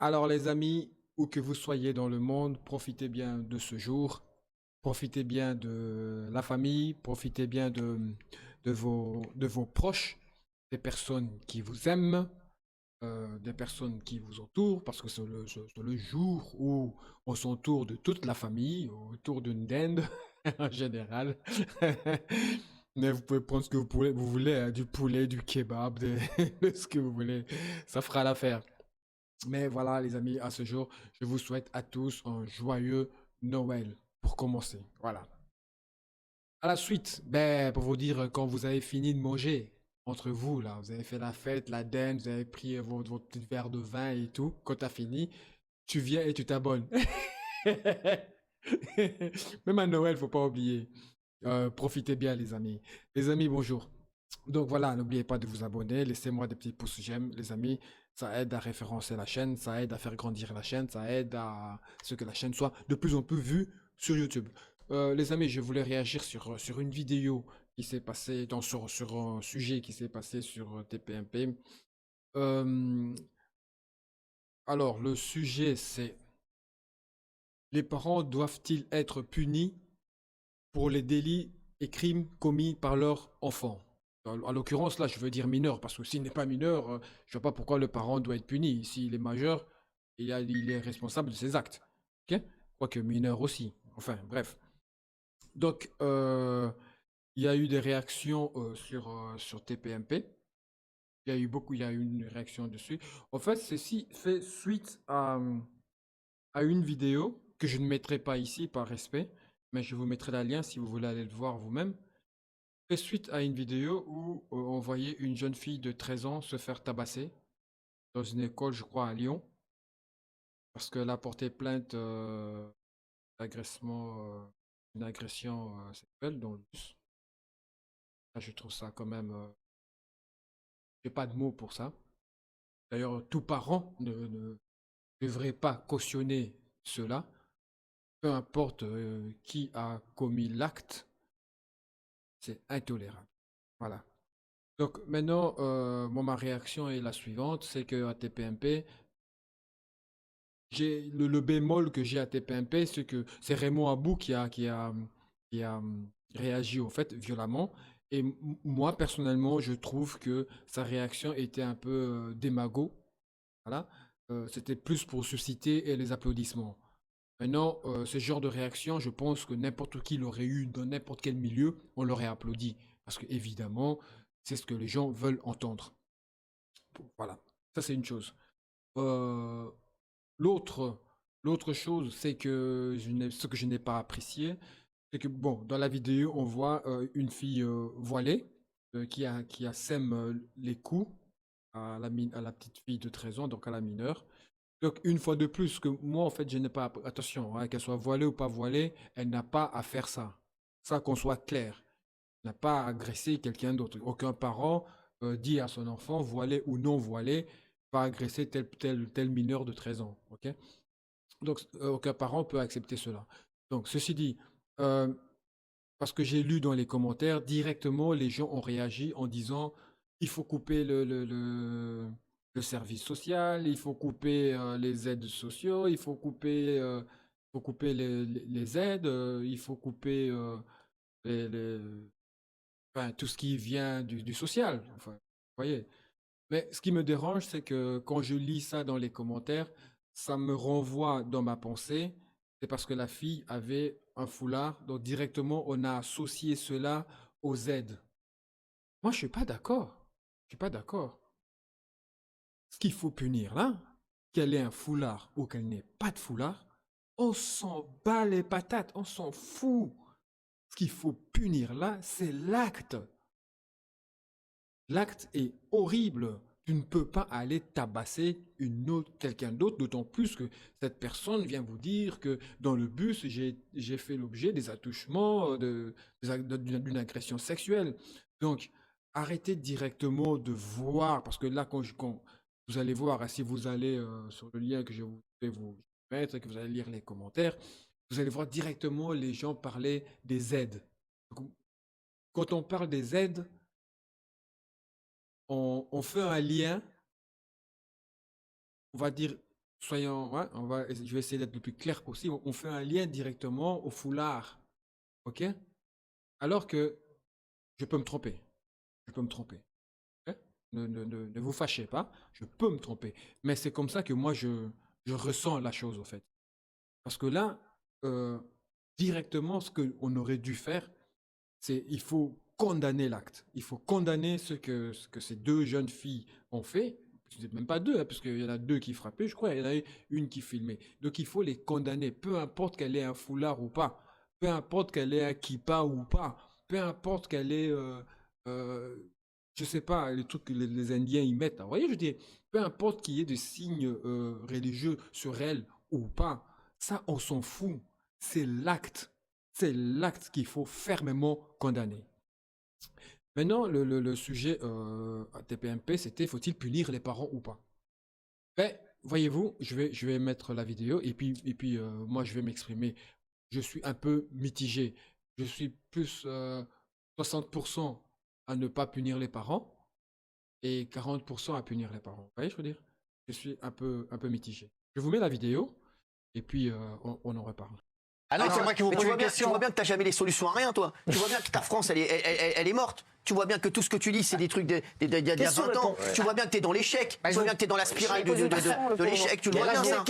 Alors les amis, où que vous soyez dans le monde, profitez bien de ce jour, profitez bien de la famille, profitez bien de vos proches, des personnes qui vous aiment, des personnes qui vous entourent, parce que c'est le jour où on s'entoure de toute la famille, autour d'une dinde en général. Mais vous pouvez prendre ce que vous voulez, hein, du poulet, du kebab, ce que vous voulez, ça fera l'affaire. Mais voilà, les amis, à ce jour, je vous souhaite à tous un joyeux Noël pour commencer. Voilà. À la suite, ben, pour vous dire, quand vous avez fini de manger, entre vous, là, vous avez fait la fête, la dinde, vous avez pris votre petit verre de vin et tout, quand tu as fini, tu viens et tu t'abonnes. Même à Noël, faut pas oublier. Profitez bien, les amis. Les amis, bonjour. Donc voilà, n'oubliez pas de vous abonner, laissez-moi des petits pouces j'aime, les amis. Ça aide à référencer la chaîne, ça aide à faire grandir la chaîne, ça aide à ce que la chaîne soit de plus en plus vue sur YouTube. Les amis, je voulais réagir sur une vidéo qui s'est passée, sur un sujet qui s'est passé sur TPMP. Euh, alors, le sujet, c'est les parents doivent-ils être punis pour les délits et crimes commis par leur enfant? En l'occurrence, là, je veux dire mineur, parce que s'il n'est pas mineur, je ne vois pas pourquoi le parent doit être puni. S'il est majeur, il est responsable de ses actes. Ok? Quoique mineur aussi. Enfin, bref. Donc, il y a eu des réactions sur TPMP. Il y a eu une réaction dessus. En fait, ceci fait suite à une vidéo que je ne mettrai pas ici par respect, mais je vous mettrai le lien si vous voulez aller le voir vous-même. Fait suite à une vidéo où on voyait une jeune fille de 13 ans se faire tabasser dans une école, je crois, à Lyon, parce qu'elle a porté plainte d'agressement, une agression sexuelle dans le bus. Là, je trouve ça quand même. J'ai pas de mots pour ça. D'ailleurs, tout parent ne devrait pas cautionner cela, peu importe qui a commis l'acte, c'est intolérable. Voilà. Donc maintenant, ma réaction est la suivante, c'est que à TPMP, j'ai le bémol que j'ai à TPMP, c'est que c'est Raymond Abou qui a réagi au fait violemment. Et moi, personnellement, je trouve que sa réaction était un peu démago. Voilà. C'était plus pour susciter les applaudissements. Maintenant, ce genre de réaction, je pense que n'importe qui l'aurait eu dans n'importe quel milieu, on l'aurait applaudi. Parce que, évidemment, c'est ce que les gens veulent entendre. Voilà. Ça, c'est une chose. Euh, L'autre, l'autre chose, c'est que ce que je n'ai pas apprécié, c'est que, bon, dans la vidéo, on voit une fille voilée qui a sème les coups à la petite fille de 13 ans, donc à la mineure. Donc, une fois de plus, que moi, en fait, je n'ai pas. Attention, hein, qu'elle soit voilée ou pas voilée, elle n'a pas à faire ça. Ça, qu'on soit clair. Elle n'a pas à agresser quelqu'un d'autre. Aucun parent dit à son enfant, voilé ou non voilé, va agresser tel mineur de 13 ans. Ok? Donc, aucun parent peut accepter cela. Donc, ceci dit, euh, parce que j'ai lu dans les commentaires, directement, les gens ont réagi en disant, il faut couper le service social, il faut couper les aides sociaux, il faut couper les aides, il faut couper les, enfin, tout ce qui vient du social. Enfin, vous voyez. Mais ce qui me dérange, c'est que quand je lis ça dans les commentaires, ça me renvoie dans ma pensée. C'est parce que la fille avait un foulard, donc directement on a associé cela aux aides. Moi, je suis pas d'accord. Je suis pas d'accord. Ce qu'il faut punir là, qu'elle ait un foulard ou qu'elle n'ait pas de foulard, on s'en bat les patates, on s'en fout. Ce qu'il faut punir là, c'est l'acte. L'acte est horrible. Tu ne peux pas aller tabasser quelqu'un d'autre, d'autant plus que cette personne vient vous dire que dans le bus, j'ai fait l'objet des attouchements, d'une agression sexuelle. Donc, arrêtez directement de voir, parce que là, quand vous allez voir, hein, si vous allez sur le lien que je vais vous mettre et que vous allez lire les commentaires, vous allez voir directement les gens parler des aides. Donc, quand on parle des aides, on fait un lien, on va dire, soyons, ouais, je vais essayer d'être le plus clair possible. On fait un lien directement au foulard, ok? Alors que je peux me tromper. Je peux me tromper. Ok. Ne vous fâchez pas, je peux me tromper. Mais c'est comme ça que moi, je ressens la chose, en fait. Parce que là, euh, directement, ce qu'on aurait dû faire, c'est il faut condamner l'acte. Il faut condamner ce que ces deux jeunes filles ont fait. C'est même pas deux, hein, parce qu'il y en a deux qui frappaient, je crois, il y en a une qui filmait. Donc il faut les condamner, peu importe qu'elle ait un foulard ou pas, peu importe qu'elle ait un kippa ou pas, peu importe qu'elle ait, euh, je sais pas, les trucs que les Indiens y mettent. Vous voyez, je dis, peu importe qu'il y ait des signes religieux sur elle ou pas, ça, on s'en fout. C'est l'acte. C'est l'acte qu'il faut fermement condamner. Maintenant, le sujet à TPMP, c'était faut-il punir les parents ou pas? Ben, voyez-vous, je vais mettre la vidéo et puis moi, je vais m'exprimer. Je suis un peu mitigé. Je suis plus 60% à ne pas punir les parents et 40% à punir les parents. Vous voyez, je veux dire? Je suis un peu mitigé. Je vous mets la vidéo et puis on en reparle. Ah non, c'est moi qui vous Mais pose une tu question. vois bien que t'as jamais les solutions à rien, toi. Tu vois bien que ta France, elle est morte. Tu vois bien que tout ce que tu lis, c'est des trucs d'il y a 20 ans. Tu vois bien que t'es dans l'échec. Tu vois bien que t'es dans la spirale de l'échec. Tu le vois bien, ça.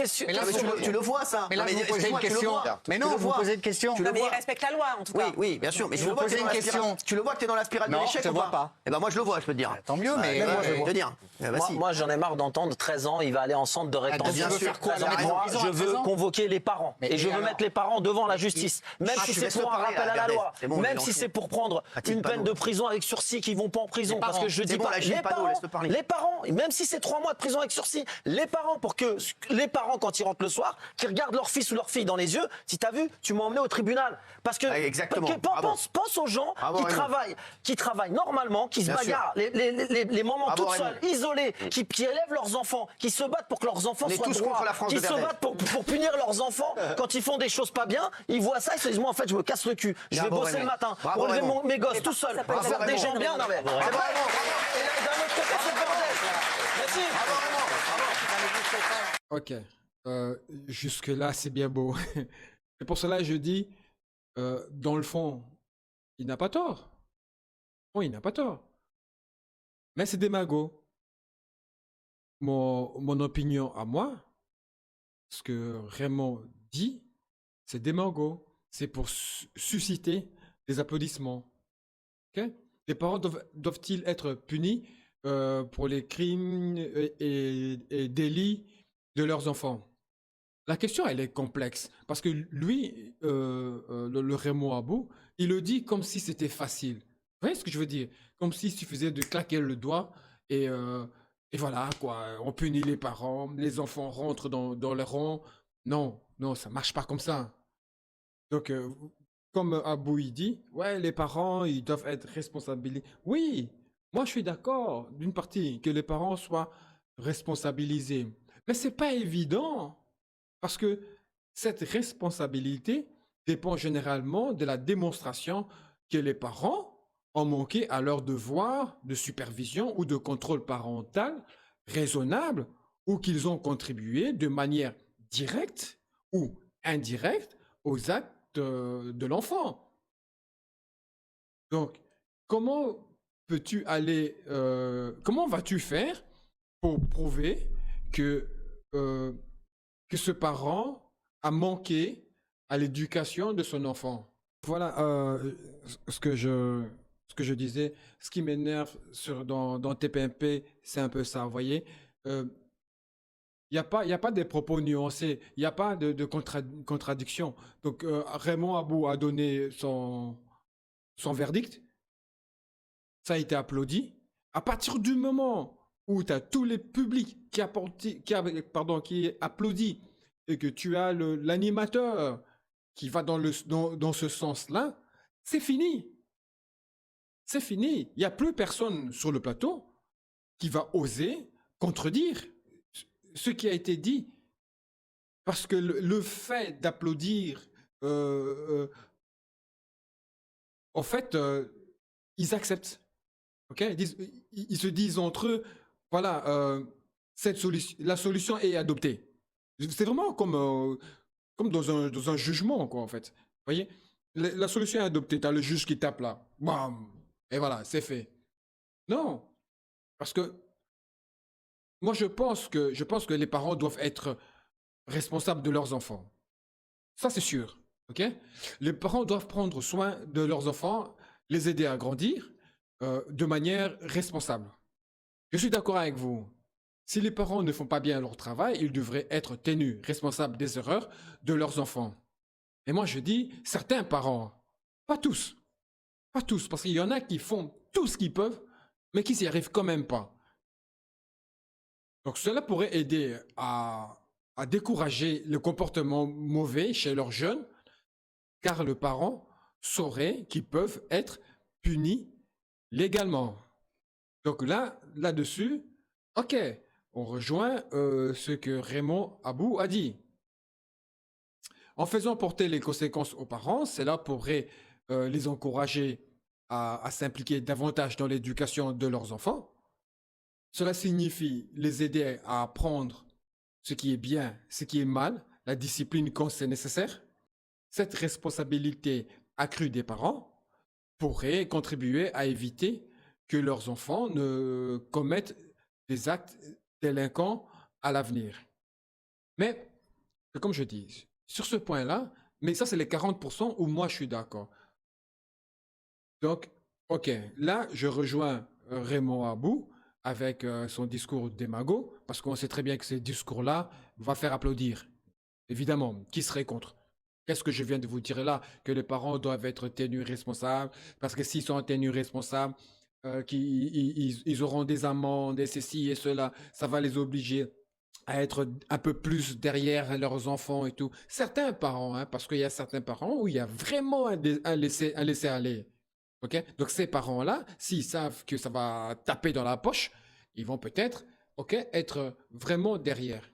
Tu le vois, ça. Mais là, vous me posez une question. Mais non, vous me posez une question. Tu le Mais il vois. respecte la loi, en tout cas. Oui, bien sûr. Mais Je vous posais une question. tu le vois que t'es dans la spirale de Non, l'échec je ou vois pas. Eh ben moi, je le vois, je peux te dire. Tant mieux, mais Moi, je ouais. vais te dire. Moi, j'en ai marre d'entendre 13 ans, il va aller en centre de rétention. bien tu veux sûr. faire quoi? T'as raison. Moi, Prison à je 13 veux ans? convoquer les parents. Mais Et je veux alors mettre les parents devant la justice. Même Ah, si tu c'est laisses pour un le parler, rappel à la regardez. loi. C'est bon, Même on est si lancé. c'est pour prendre Mathilde une peine Panot. de prison avec sursis qui vont pas en prison. Parce que je C'est dis bon, pas. la Gilles Panot, laisse-le parler. Les parents, même si c'est 3 mois de prison avec sursis, les parents, pour que les parents, quand ils rentrent le soir, qui regardent leur fils ou leur fille dans les yeux, si t'as vu, tu m'as emmené au tribunal. Parce que, Exactement. pense aux gens Bravo, Raymond. qui travaillent normalement, qui se Bien sûr. bagarrent, les mamans Bravo, toutes Raymond. seules, isolées, qui élèvent leurs enfants, qui se battent pour que leurs enfants On est soient tous droits, contre la France qui de se Verdun. battent pour punir leurs enfants quand ils font des choses pas bien, ils voient ça, ils se disent moi en fait je me casse le cul, je vais Bravo, bosser Raymond. le matin Bravo, pour élever Raymond. mes gosses tout seul, peut pour être faire des Raymond. gens bien, non mais C'est bravo, et d'un autre côté c'est le bordel. Merci. Ok. Jusque-là, c'est bien beau. C'est pour cela que je dis, dans le fond, il n'a pas tort. Bon, il n'a pas tort. Mais c'est démago. Mon opinion à moi, ce que Raymond dit, c'est démago. C'est pour susciter des applaudissements. Ok. Les parents doivent-ils être punis pour les crimes et délits de leurs enfants? La question, elle est complexe. Parce que lui, le Raymond Abou, il le dit comme si c'était facile. Vous voyez ce que je veux dire? Comme s'il suffisait de claquer le doigt et, euh, et voilà, quoi. On punit les parents, les enfants rentrent dans leur rang. Non, non, ça marche pas comme ça. Donc, comme Abou il dit, ouais, les parents, ils doivent être responsabilisés. Oui, moi je suis d'accord d'une partie que les parents soient responsabilisés. Mais c'est pas évident. Parce que cette responsabilité dépend généralement de la démonstration que les parents ont manqué à leur devoir de supervision ou de contrôle parental raisonnable ou qu'ils ont contribué de manière directe ou indirecte aux actes de l'enfant. Donc, comment comment vas-tu faire pour prouver que euh, que ce parent a manqué à l'éducation de son enfant? Voilà ce que je disais. Ce qui m'énerve dans TPMP, c'est un peu ça, vous voyez. Il y a pas des propos nuancés, il n'y a pas de contradiction. Donc, Raymond Abou a donné son verdict, ça a été applaudi. À partir du moment où tu as tous les publics qui applaudit et que tu as l'animateur qui va dans ce sens-là, c'est fini. C'est fini. Il n'y a plus personne sur le plateau qui va oser contredire ce qui a été dit. Parce que le fait d'applaudir, en fait, ils acceptent. Ok, ils se disent entre eux, voilà, la solution est adoptée. C'est vraiment comme dans un jugement, quoi, en fait. Vous voyez? La solution est adoptée. Tu as le juge qui tape là. Bam! Et voilà, c'est fait. Non. Parce que moi, je pense que les parents doivent être responsables de leurs enfants. Ça, c'est sûr. OK? Les parents doivent prendre soin de leurs enfants, les aider à grandir de manière responsable. Je suis d'accord avec vous. Si les parents ne font pas bien leur travail, ils devraient être tenus responsables des erreurs de leurs enfants. Et moi, je dis certains parents, pas tous, pas tous, parce qu'il y en a qui font tout ce qu'ils peuvent, mais qui s'y arrivent quand même pas. Donc cela pourrait aider à décourager le comportement mauvais chez leurs jeunes, car le parent saurait qu'ils peuvent être punis légalement. Donc là-dessus, ok, on rejoint ce que Raymond Abou a dit. En faisant porter les conséquences aux parents, cela pourrait les encourager à s'impliquer davantage dans l'éducation de leurs enfants. Cela signifie les aider à apprendre ce qui est bien, ce qui est mal, la discipline quand c'est nécessaire. Cette responsabilité accrue des parents pourrait contribuer à éviter que leurs enfants ne commettent des actes délinquants à l'avenir. Mais, comme je dis, sur ce point-là, mais ça c'est les 40% où moi je suis d'accord. Donc, ok, là je rejoins Raymond Abou avec son discours démago, parce qu'on sait très bien que ce discours-là va faire applaudir. Évidemment, qui serait contre? Qu'est-ce que je viens de vous dire là? Que les parents doivent être tenus responsables, parce que s'ils sont tenus responsables, ils auront des amendes et ceci et cela, ça va les obliger à être un peu plus derrière leurs enfants et tout. Certains parents, hein, parce qu'il y a certains parents où il y a vraiment un laisser aller. Okay? Donc ces parents-là, s'ils savent que ça va taper dans la poche, ils vont peut-être être vraiment derrière.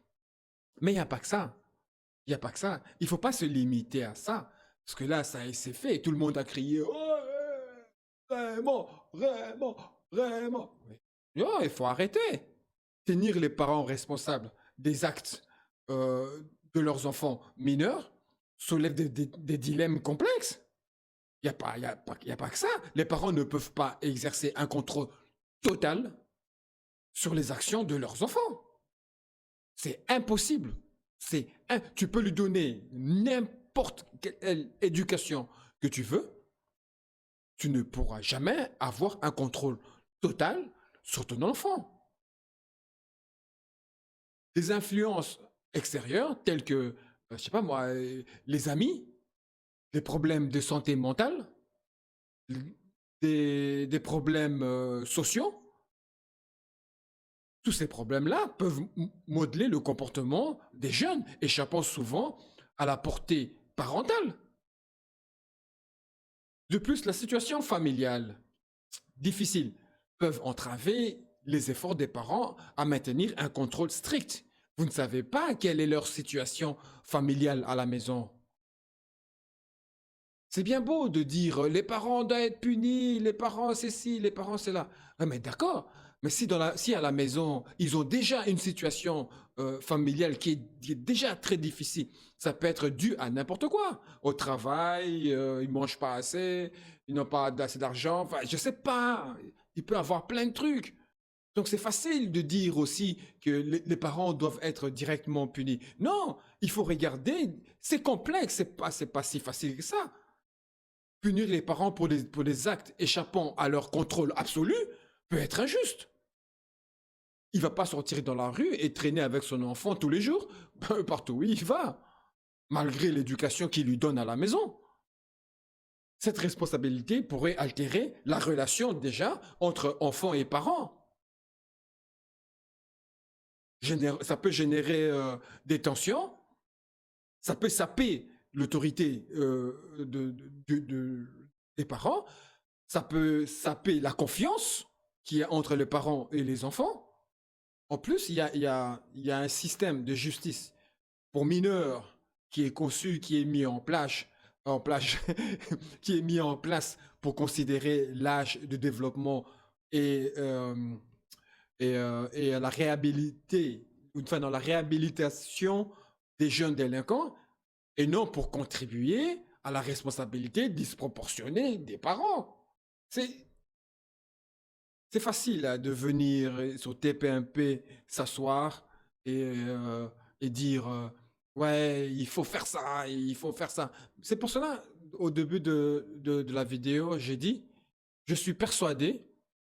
Mais il n'y a pas que ça. Il n'y a pas que ça. Il ne faut pas se limiter à ça. Parce que là, ça s'est fait et tout le monde a crié oh, Raymond, Raymond, Raymond. Non, il faut arrêter. Tenir les parents responsables des actes de leurs enfants mineurs soulève des dilemmes complexes. Il n'y a pas que ça. Les parents ne peuvent pas exercer un contrôle total sur les actions de leurs enfants. C'est impossible. Tu peux lui donner n'importe quelle éducation que tu veux. Tu ne pourras jamais avoir un contrôle total sur ton enfant. Des influences extérieures telles que, je sais pas moi, les amis, des problèmes de santé mentale, des problèmes sociaux, tous ces problèmes-là peuvent modeler le comportement des jeunes, échappant souvent à la portée parentale. De plus, la situation familiale difficile peuvent entraver les efforts des parents à maintenir un contrôle strict. Vous ne savez pas quelle est leur situation familiale à la maison. C'est bien beau de dire les parents doivent être punis, les parents c'est ci, les parents c'est là. Ah, mais d'accord, mais si à la maison, ils ont déjà une situation familiale qui est déjà très difficile, ça peut être dû à n'importe quoi. Au travail, ils ne mangent pas assez, ils n'ont pas assez d'argent, enfin, je ne sais pas. Il peut y avoir plein de trucs. Donc c'est facile de dire aussi que les parents doivent être directement punis. Non, il faut regarder, c'est complexe, c'est pas si facile que ça. Punir les parents pour des actes échappant à leur contrôle absolu peut être injuste. Il ne va pas sortir dans la rue et traîner avec son enfant tous les jours, partout où il va, malgré l'éducation qu'il lui donne à la maison. Cette responsabilité pourrait altérer la relation déjà entre enfants et parents. Ça peut générer des tensions, ça peut saper l'autorité des parents, ça peut saper la confiance qu'il y a entre les parents et les enfants. En plus, il y a un système de justice pour mineurs qui est conçu, qui est mis en place, qui est mis en place pour considérer l'âge de développement et la réhabilité, enfin dans la réhabilitation des jeunes délinquants et non pour contribuer à la responsabilité disproportionnée des parents. C'est facile hein, de venir sur TPMP s'asseoir et dire ouais, il faut faire ça, il faut faire ça. C'est pour cela, au début de la vidéo, j'ai dit, je suis persuadé,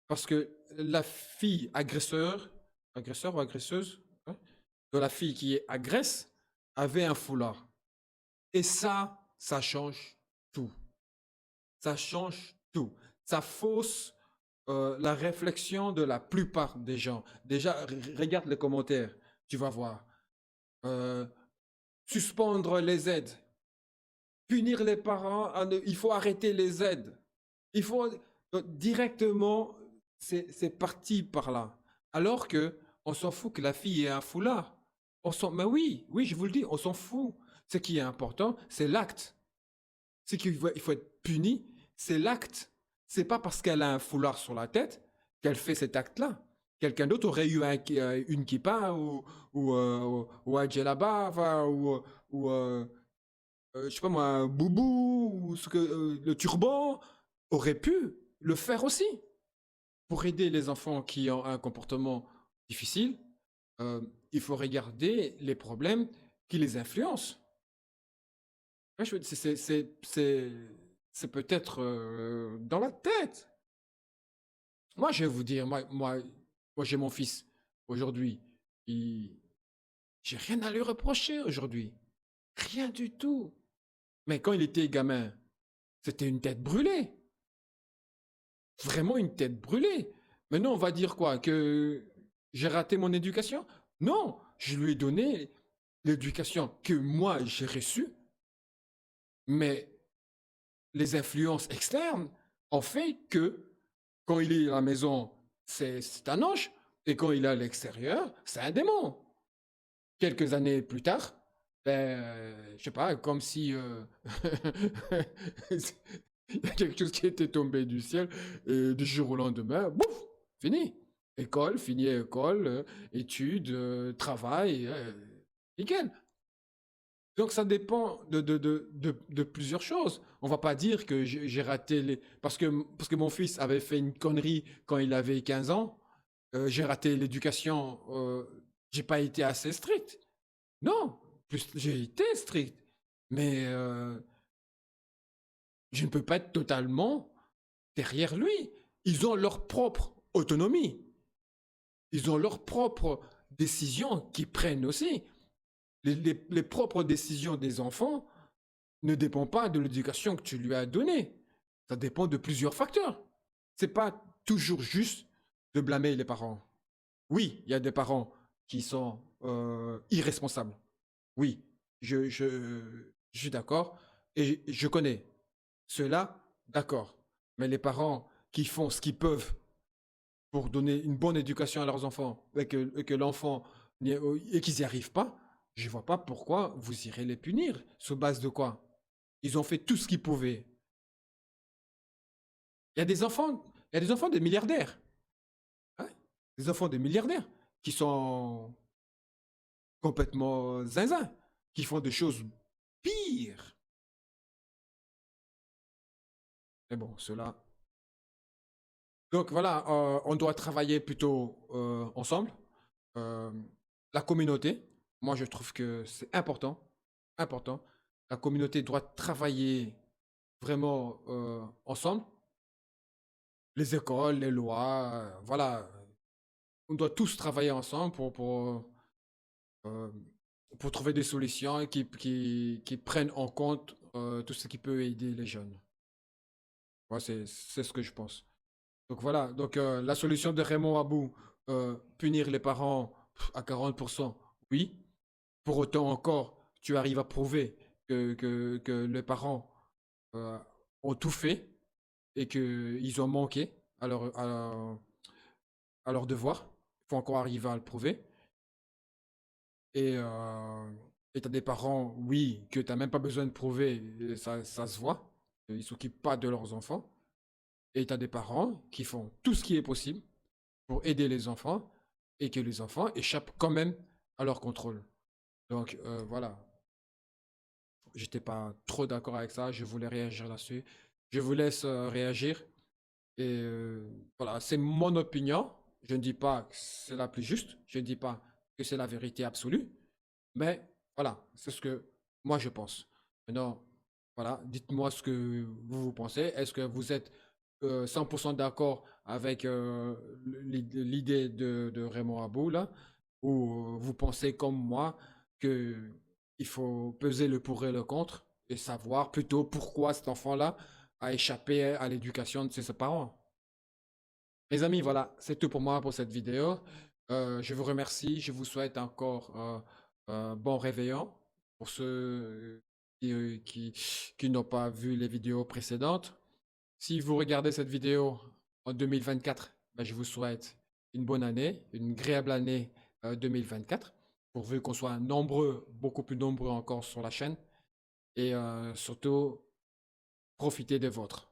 parce que la fille agresseur ou agresseuse, hein, de la fille qui agresse, avait un foulard. Et ça change tout. Ça change tout. Ça fausse la réflexion de la plupart des gens. Déjà, regarde les commentaires, tu vas voir. Euh, Suspendre les aides, punir les parents, il faut arrêter les aides. Il faut directement, c'est parti par là. Alors que on s'en fout que la fille ait un foulard. Mais oui, je vous le dis, on s'en fout. Ce qui est important, c'est l'acte. Ce qu'il faut être puni, c'est l'acte. C'est pas parce qu'elle a un foulard sur la tête qu'elle fait cet acte-là. Quelqu'un d'autre aurait eu une kippa ou un djellaba, enfin, je sais pas moi, un boubou, ou le turban, aurait pu le faire aussi. Pour aider les enfants qui ont un comportement difficile, il faut regarder les problèmes qui les influencent. Ouais, c'est peut-être dans la tête. Moi, je vais vous dire, moi j'ai mon fils aujourd'hui. J'ai rien à lui reprocher aujourd'hui. Rien du tout. Mais quand il était gamin, c'était une tête brûlée. Vraiment une tête brûlée. Maintenant, on va dire quoi? Que j'ai raté mon éducation? Non, je lui ai donné l'éducation que moi j'ai reçue. Mais les influences externes ont fait que quand il est à la maison, c'est un ange. Et quand il est à l'extérieur, c'est un démon. Quelques années plus tard, je sais pas, comme si il y a quelque chose qui était tombé du ciel et du jour au lendemain, bouf, fini. École, fini école, études, travail, nickel. Donc ça dépend de plusieurs choses. On va pas dire que j'ai raté les... parce que mon fils avait fait une connerie quand il avait 15 ans, j'ai raté l'éducation, j'ai pas été assez strict. Non, plus j'ai été strict. Mais je ne peux pas être totalement derrière lui. Ils ont leur propre autonomie. Ils ont leurs propres décisions qu'ils prennent aussi. Les propres décisions des enfants ne dépendent pas de l'éducation que tu lui as donnée. Ça dépend de plusieurs facteurs. C'est pas toujours juste de blâmer les parents. Oui, il y a des parents qui sont irresponsables. Oui, je suis d'accord et je connais ceux-là, d'accord. Mais les parents qui font ce qu'ils peuvent pour donner une bonne éducation à leurs enfants et que l'enfant et qu'ils n'y arrivent pas, je ne vois pas pourquoi vous irez les punir. Sur base de quoi? Ils ont fait tout ce qu'ils pouvaient. Il y a des enfants, il y a des enfants de milliardaires. Hein, des enfants de milliardaires qui sont complètement zinzin, qui font des choses pires. Mais bon, cela. Donc voilà, on doit travailler plutôt ensemble. Euh, la communauté, moi je trouve que c'est important, important. La communauté doit travailler vraiment ensemble. Les écoles, les lois, voilà. On doit tous travailler ensemble euh, pour trouver des solutions qui prennent en compte tout ce qui peut aider les jeunes. Moi, c'est ce que je pense. Donc voilà, donc la solution de Raymond Abou, punir les parents à 40%, oui. Pour autant encore, tu arrives à prouver que les parents euh, ont tout fait et qu'ils ont manqué à leur devoir. Il faut encore arriver à le prouver. Et tu as des parents, oui, que tu n'as même pas besoin de prouver, et ça se voit. Ils ne s'occupent pas de leurs enfants. Et tu as des parents qui font tout ce qui est possible pour aider les enfants et que les enfants échappent quand même à leur contrôle. Donc, voilà. J'étais pas trop d'accord avec ça. Je voulais réagir là-dessus. Je vous laisse réagir. Et voilà, c'est mon opinion. Je ne dis pas que c'est la plus juste. Je ne dis pas que c'est la vérité absolue. Mais voilà, c'est ce que moi je pense. Maintenant, voilà, dites-moi ce que vous pensez. Est-ce que vous êtes 100% d'accord avec l'idée de Raymond Abou là? Ou vous pensez comme moi que il faut peser le pour et le contre et savoir plutôt pourquoi cet enfant-là a échappé à l'éducation de ses parents? Mes amis, voilà, c'est tout pour moi pour cette vidéo. Je vous remercie. Je vous souhaite encore bon réveillon pour ceux qui n'ont pas vu les vidéos précédentes. Si vous regardez cette vidéo en 2024, ben, je vous souhaite une bonne année, une agréable année 2024, pourvu qu'on soit nombreux, beaucoup plus nombreux encore sur la chaîne. Et surtout, profitez des vôtres.